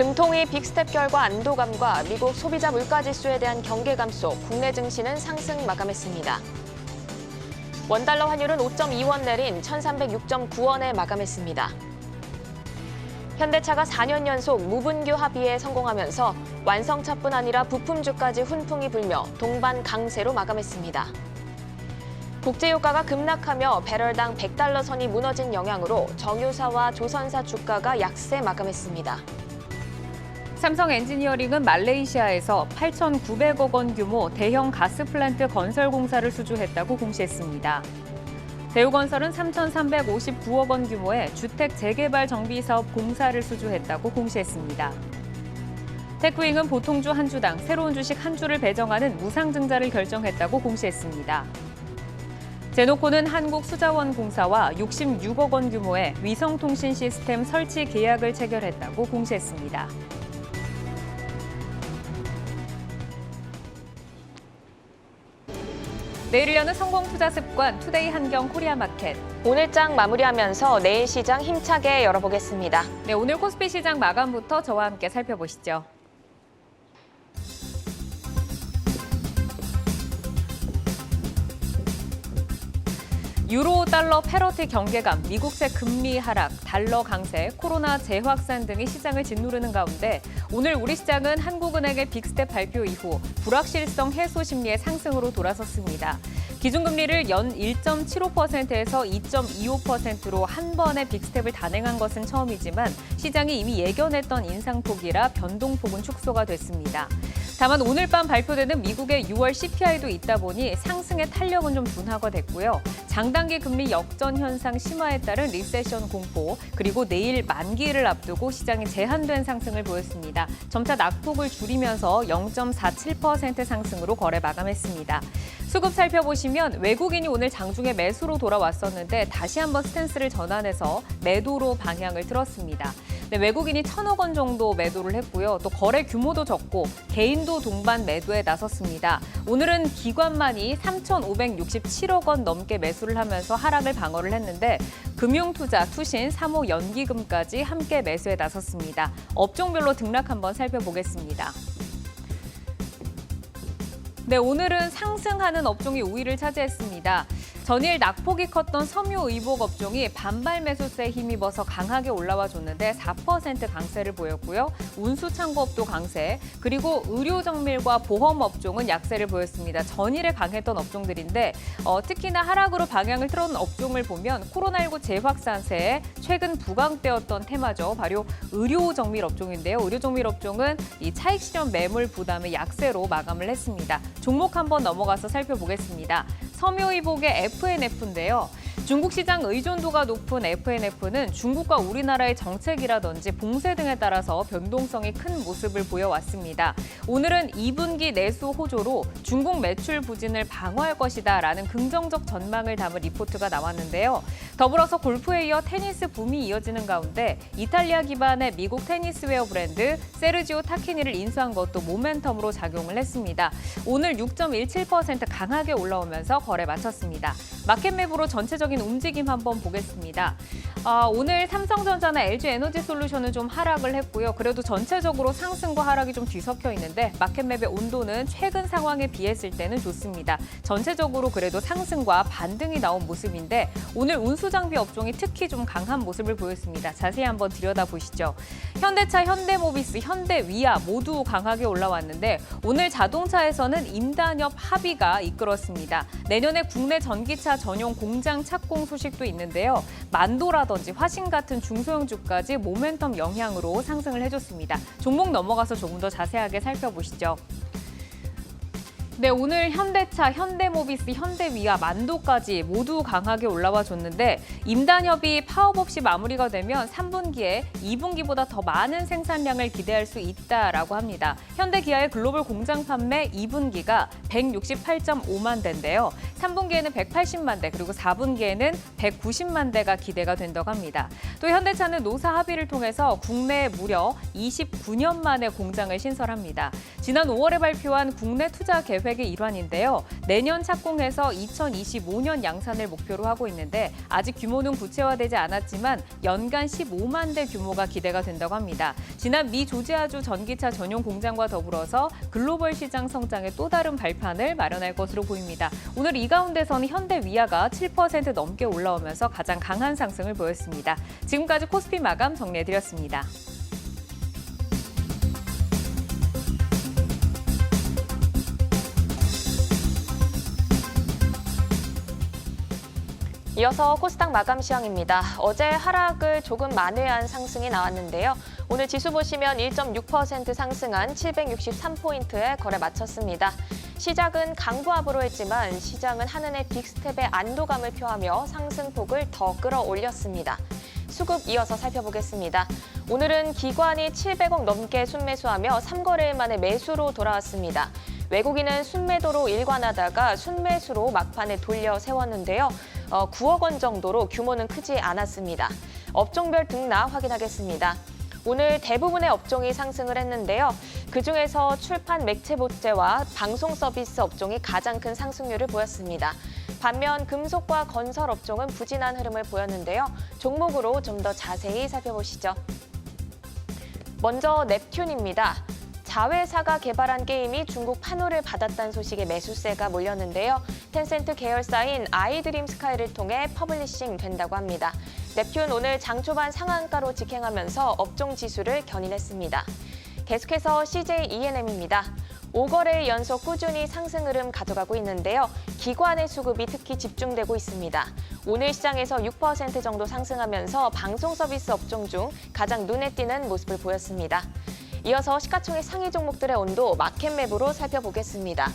금통위 빅스텝 결과 안도감과 미국 소비자 물가지수에 대한 경계감 속 국내 증시는 상승 마감했습니다. 원달러 환율은 5.2원 내린 1,306.9원에 마감했습니다. 현대차가 4년 연속 무분규 합의에 성공하면서 완성차뿐 아니라 부품주까지 훈풍이 불며 동반 강세로 마감했습니다. 국제유가가 급락하며 배럴당 100달러 선이 무너진 영향으로 정유사와 조선사 주가가 약세 마감했습니다. 삼성 엔지니어링은 말레이시아에서 8,900억 원 규모 대형 가스 플랜트 건설 공사를 수주했다고 공시했습니다. 대우건설은 3,359억 원 규모의 주택 재개발 정비 사업 공사를 수주했다고 공시했습니다. 테크윙은 보통주 한 주당 새로운 주식 한 주를 배정하는 무상증자를 결정했다고 공시했습니다. 제노코는 한국수자원공사와 66억 원 규모의 위성통신 시스템 설치 계약을 체결했다고 공시했습니다. 내일 여는 성공투자습관 투데이 한경 코리아마켓. 오늘 장 마무리하면서 내일 시장 힘차게 열어보겠습니다. 네, 오늘 코스피 시장 마감부터 저와 함께 살펴보시죠. 유로 달러 패러티 경계감, 미국채 금리 하락, 달러 강세, 코로나 재확산 등이 시장을 짓누르는 가운데 오늘 우리 시장은 한국은행의 빅스텝 발표 이후 불확실성 해소 심리의 상승으로 돌아섰습니다. 기준금리를 연 1.75%에서 2.25%로 한 번에 빅스텝을 단행한 것은 처음이지만 시장이 이미 예견했던 인상폭이라 변동폭은 축소가 됐습니다. 다만 오늘 밤 발표되는 미국의 6월 CPI도 있다 보니 상승의 탄력은 좀 둔화가 됐고요. 장단기 금리 역전 현상 심화에 따른 리세션 공포, 그리고 내일 만기를 앞두고 시장이 제한된 상승을 보였습니다. 점차 낙폭을 줄이면서 0.47% 상승으로 거래 마감했습니다. 수급 살펴보시면 외국인이 오늘 장중에 매수로 돌아왔었는데 다시 한번 스탠스를 전환해서 매도로 방향을 틀었습니다. 네, 외국인이 1,000억 원 정도 매도를 했고요. 또 거래 규모도 적고 개인도 동반 매도에 나섰습니다. 오늘은 기관만이 3,567억 원 넘게 매수를 하면서 하락을 방어를 했는데 금융투자, 투신, 사모, 연기금까지 함께 매수에 나섰습니다. 업종별로 등락 한번 살펴보겠습니다. 네, 오늘은 상승하는 업종이 우위를 차지했습니다. 전일 낙폭이 컸던 섬유의복 업종이 반발 매수세에 힘입어서 강하게 올라와 줬는데 4% 강세를 보였고요. 운수창고업도 강세, 그리고 의료정밀과 보험 업종은 약세를 보였습니다. 전일에 강했던 업종들인데 특히나 하락으로 방향을 틀어놓은 업종을 보면 코로나19 재확산세에 최근 부각되었던 테마죠. 바로 의료정밀 업종인데요. 의료정밀 업종은 이 차익실현 매물 부담의 약세로 마감을 했습니다. 종목 한번 넘어가서 살펴보겠습니다. 섬유의복의 FNF인데요. 중국 시장 의존도가 높은 FNF는 중국과 우리나라의 정책이라든지 봉쇄 등에 따라서 변동성이 큰 모습을 보여왔습니다. 오늘은 2분기 내수 호조로 중국 매출 부진을 방어할 것이다라는 긍정적 전망을 담은 리포트가 나왔는데요. 더불어서 골프에 이어 테니스 붐이 이어지는 가운데 이탈리아 기반의 미국 테니스웨어 브랜드 세르지오 타키니를 인수한 것도 모멘텀으로 작용을 했습니다. 오늘 6.17% 강하게 올라오면서 거래 마쳤습니다. 마켓맵으로 전체적인 움직임 한번 보겠습니다. 오늘 삼성전자나 LG에너지솔루션은 좀 하락을 했고요. 그래도 전체적으로 상승과 하락이 좀 뒤섞여 있는데 마켓맵의 온도는 최근 상황에 비했을 때는 좋습니다. 전체적으로 그래도 상승과 반등이 나온 모습인데 오늘 운수장비 업종이 특히 좀 강한 모습을 보였습니다. 자세히 한번 들여다보시죠. 현대차, 현대모비스, 현대위아 모두 강하게 올라왔는데 오늘 자동차에서는 임단협 합의가 이끌었습니다. 내년에 국내 전기차 전용 공장 착공 소식도 있는데요. 만도라든지 화신 같은 중소형주까지 모멘텀 영향으로 상승을 해줬습니다. 종목 넘어가서 조금 더 자세하게 살펴보시죠. 네, 오늘 현대차, 현대모비스, 현대위아, 만도까지 모두 강하게 올라와 줬는데 임단협이 파업 없이 마무리가 되면 3분기에 2분기보다 더 많은 생산량을 기대할 수 있다라고 합니다. 현대기아의 글로벌 공장 판매 2분기가 168.5만 대인데요. 3분기에는 180만 대, 그리고 4분기에는 190만 대가 기대가 된다고 합니다. 또 현대차는 노사 합의를 통해서 국내에 무려 29년 만에 공장을 신설합니다. 지난 5월에 발표한 국내 투자 계획 계획의 일환인데요. 내년 착공해서 2025년 양산을 목표로 하고 있는데 아직 규모는 구체화되지 않았지만 연간 15만 대 규모가 기대가 된다고 합니다. 지난 미 조지아주 전기차 전용 공장과 더불어서 글로벌 시장 성장의 또 다른 발판을 마련할 것으로 보입니다. 오늘 이 가운데서는 현대 위아가 7% 넘게 올라오면서 가장 강한 상승을 보였습니다. 지금까지 코스피 마감 정리해드렸습니다. 이어서 코스닥 마감 시황입니다. 어제 하락을 조금 만회한 상승이 나왔는데요. 오늘 지수 보시면 1.6% 상승한 763포인트에 거래 마쳤습니다. 시작은 강보합으로 했지만 시장은 한은의 빅스텝의 안도감을 표하며 상승폭을 더 끌어올렸습니다. 수급 이어서 살펴보겠습니다. 오늘은 기관이 700억 넘게 순매수하며 3거래일 만에 매수로 돌아왔습니다. 외국인은 순매도로 일관하다가 순매수로 막판에 돌려 세웠는데요. 9억 원 정도로 규모는 크지 않았습니다. 업종별 등락 확인하겠습니다. 오늘 대부분의 업종이 상승을 했는데요. 그중에서 출판 매체 보채와 방송 서비스 업종이 가장 큰 상승률을 보였습니다. 반면 금속과 건설 업종은 부진한 흐름을 보였는데요. 종목으로 좀 더 자세히 살펴보시죠. 먼저 넵튠입니다. 자회사가 개발한 게임이 중국 판호를 받았다는 소식에 매수세가 몰렸는데요. 텐센트 계열사인 아이드림 스카이를 통해 퍼블리싱 된다고 합니다. 넵튠 오늘 장 초반 상한가로 직행하면서 업종 지수를 견인했습니다. 계속해서 CJ ENM입니다. 5거래일 연속 꾸준히 상승 흐름 가져가고 있는데요. 기관의 수급이 특히 집중되고 있습니다. 오늘 시장에서 6% 정도 상승하면서 방송 서비스 업종 중 가장 눈에 띄는 모습을 보였습니다. 이어서 시가총액 상위 종목들의 온도 마켓맵으로 살펴보겠습니다.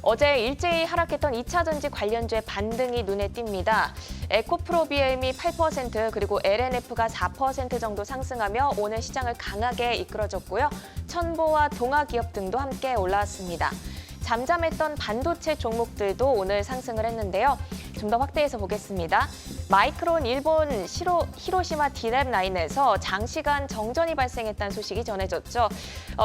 어제 일제히 하락했던 2차 전지 관련주의 반등이 눈에 띕니다. 에코프로비엠이 8% 그리고 LNF가 4% 정도 상승하며 오늘 시장을 강하게 이끌어줬고요. 천보와 동아기업 등도 함께 올라왔습니다. 잠잠했던 반도체 종목들도 오늘 상승을 했는데요. 좀 더 확대해서 보겠습니다. 마이크론 일본 히로시마 디램 라인에서 장시간 정전이 발생했다는 소식이 전해졌죠.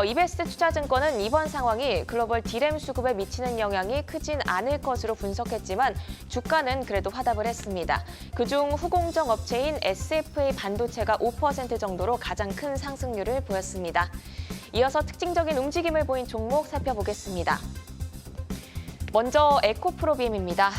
이베스트 투자증권은 이번 상황이 글로벌 디램 수급에 미치는 영향이 크진 않을 것으로 분석했지만 주가는 그래도 화답을 했습니다. 그중 후공정 업체인 SFA 반도체가 5% 정도로 가장 큰 상승률을 보였습니다. 이어서 특징적인 움직임을 보인 종목 살펴보겠습니다. 먼저 에코프로비엠입니다.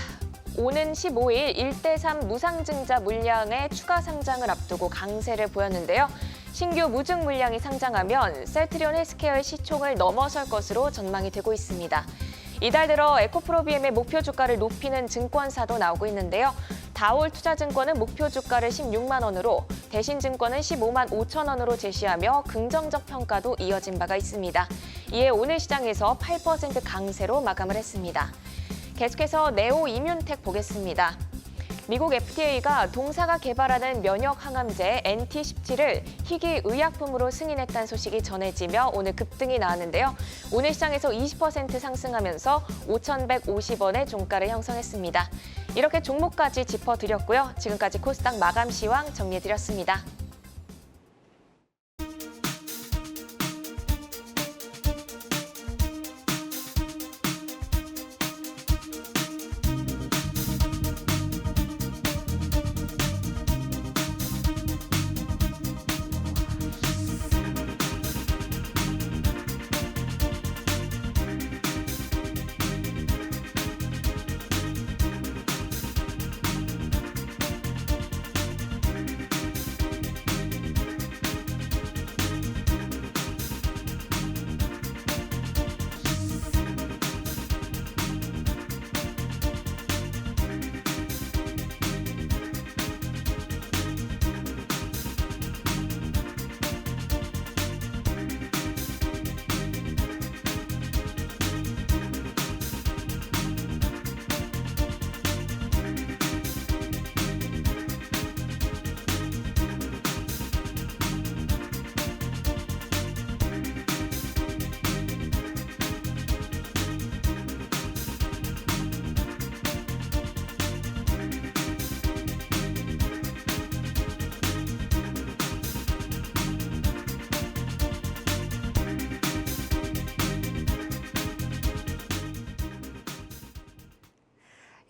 오는 15일 1대3 무상증자 물량의 추가 상장을 앞두고 강세를 보였는데요. 신규 무증 물량이 상장하면 셀트리온 헬스케어의 시총을 넘어설 것으로 전망이 되고 있습니다. 이달 들어 에코프로비엠의 목표 주가를 높이는 증권사도 나오고 있는데요. 다올 투자증권은 목표 주가를 16만 원으로, 대신증권은 15만 5천 원으로 제시하며 긍정적 평가도 이어진 바가 있습니다. 이에 오늘 시장에서 8% 강세로 마감을 했습니다. 계속해서 네오 이뮨텍 보겠습니다. 미국 FDA가 동사가 개발하는 면역 항암제 NT17을 희귀 의약품으로 승인했다는 소식이 전해지며 오늘 급등이 나왔는데요. 오늘 시장에서 20% 상승하면서 5,150원의 종가를 형성했습니다. 이렇게 종목까지 짚어드렸고요. 지금까지 코스닥 마감 시황 정리해드렸습니다.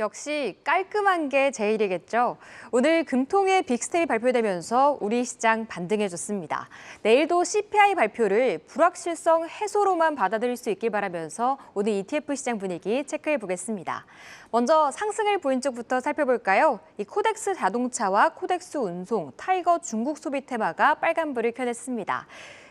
역시 깔끔한 게 제일이겠죠. 오늘 금통의 빅스텝이 발표되면서 우리 시장 반등해줬습니다. 내일도 CPI 발표를 불확실성 해소로만 받아들일 수 있길 바라면서 오늘 ETF 시장 분위기 체크해 보겠습니다. 먼저 상승을 보인 쪽부터 살펴볼까요? 이 코덱스 자동차와 코덱스 운송, 타이거 중국 소비 테마가 빨간불을 켜냈습니다.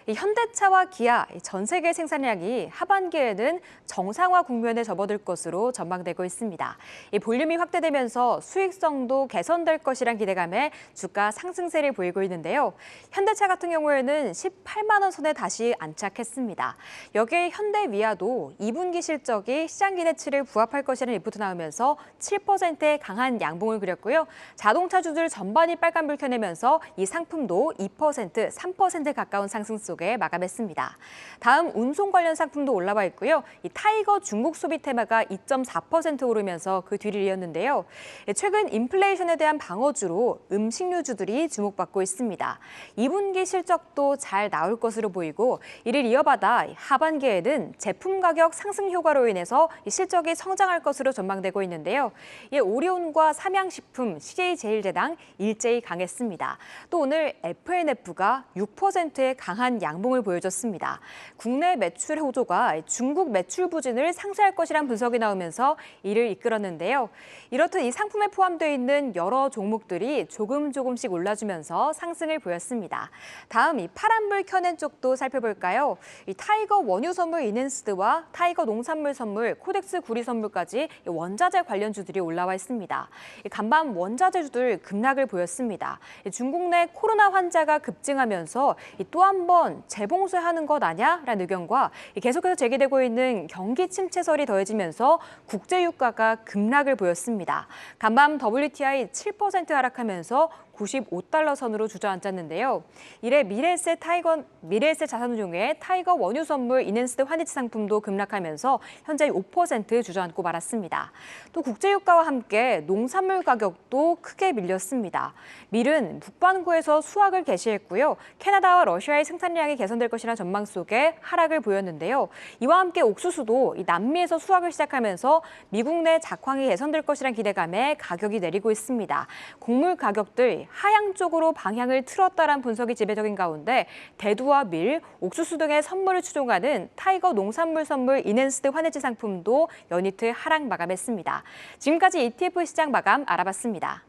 이 현대차와 기아, 전 세계 생산량이 하반기에는 정상화 국면에 접어들 것으로 전망되고 있습니다. 이 볼륨이 확대되면서 수익성도 개선될 것이란 기대감에 주가 상승세를 보이고 있는데요. 현대차 같은 경우에는 18만 원 선에 다시 안착했습니다. 여기에 현대위아도 2분기 실적이 시장 기대치를 부합할 것이라는 리포트 나오면서 7%의 강한 양봉을 그렸고요. 자동차주들 전반이 빨간불 켜내면서 이 상품도 2%, 3% 가까운 상승 속에 마감했습니다. 다음 운송 관련 상품도 올라와 있고요. 이 타이거 중국 소비 테마가 2.4% 오르면서 그 뒤를 이었는데요. 최근 인플레이션에 대한 방어주로 음식료주들이 주목받고 있습니다. 2분기 실적도 잘 나올 것으로 보이고 이를 이어받아 하반기에는 제품 가격 상승 효과로 인해서 실적이 성장할 것으로 전망되고 있는데요. 오리온과 삼양식품, CJ제일제당 일제히 강했습니다. 또 오늘 FNF가 6%의 강한 양봉을 보여줬습니다. 국내 매출 호조가 중국 매출 부진을 상쇄할 것이란 분석이 나오면서 이를 이끌었는데요. 이렇듯 이 상품에 포함되어 있는 여러 종목들이 조금씩 올라주면서 상승을 보였습니다. 다음 이 파란불 켜낸 쪽도 살펴볼까요? 이 타이거 원유 선물 이넨스드와 타이거 농산물 선물, 코덱스 구리 선물까지 원자재 관련주들이 올라와 있습니다. 간밤 원자재주들 급락을 보였습니다. 중국 내 코로나 환자가 급증하면서 또 한 번 재봉쇄하는 것 아냐라는 의견과 계속해서 제기되고 있는 경기 침체설이 더해지면서 국제유가가 급락을 보였습니다. 간밤 WTI 7% 하락하면서 95달러 선으로 주저앉았는데요. 이래 미래에셋 자산운용의 타이거 원유 선물 이넨스드 환희치 상품도 급락하면서 현재 5% 주저앉고 말았습니다. 또 국제유가와 함께 농산물 가격도 크게 밀렸습니다. 밀은 북반구에서 수확을 개시했고요. 캐나다와 러시아의 생산량이 개선될 것이라는 전망 속에 하락을 보였는데요. 이와 함께 옥수수도 남미에서 수확을 시작하면서 미국 내 작황이 개선될 것이라는 기대감에 가격이 내리고 있습니다. 곡물 가격들 하향 쪽으로 방향을 틀었다란 분석이 지배적인 가운데 대두와 밀, 옥수수 등의 선물을 추종하는 타이거 농산물 선물 이넨스드 환해지 상품도 연이틀 하락 마감했습니다. 지금까지 ETF 시장 마감 알아봤습니다.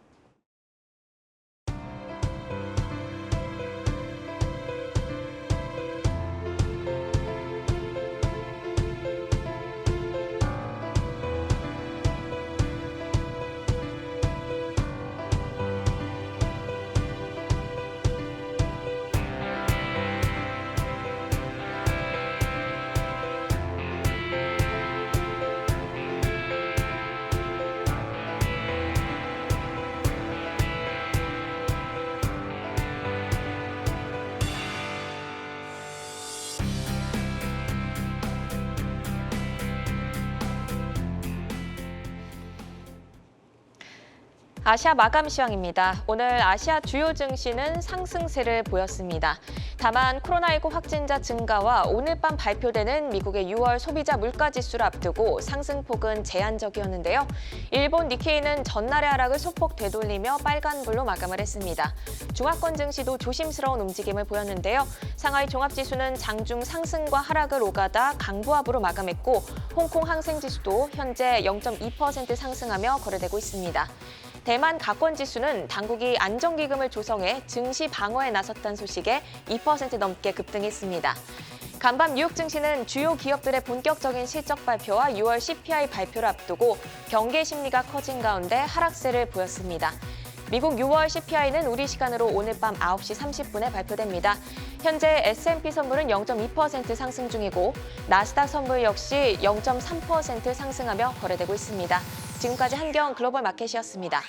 아시아 마감 시황입니다. 오늘 아시아 주요 증시는 상승세를 보였습니다. 다만 코로나19 확진자 증가와 오늘 밤 발표되는 미국의 6월 소비자 물가지수를 앞두고 상승폭은 제한적이었는데요. 일본 니케이는 전날의 하락을 소폭 되돌리며 빨간불로 마감을 했습니다. 중화권 증시도 조심스러운 움직임을 보였는데요. 상하이 종합지수는 장중 상승과 하락을 오가다 강보합으로 마감했고 홍콩 항생지수도 현재 0.2% 상승하며 거래되고 있습니다. 대만 가권지수는 당국이 안정기금을 조성해 증시 방어에 나섰다는 소식에 2% 넘게 급등했습니다. 간밤 뉴욕 증시는 주요 기업들의 본격적인 실적 발표와 6월 CPI 발표를 앞두고 경계 심리가 커진 가운데 하락세를 보였습니다. 미국 6월 CPI는 우리 시간으로 오늘 밤 9시 30분에 발표됩니다. 현재 S&P 선물은 0.2% 상승 중이고 나스닥 선물 역시 0.3% 상승하며 거래되고 있습니다. 지금까지 한경 글로벌 마켓이었습니다.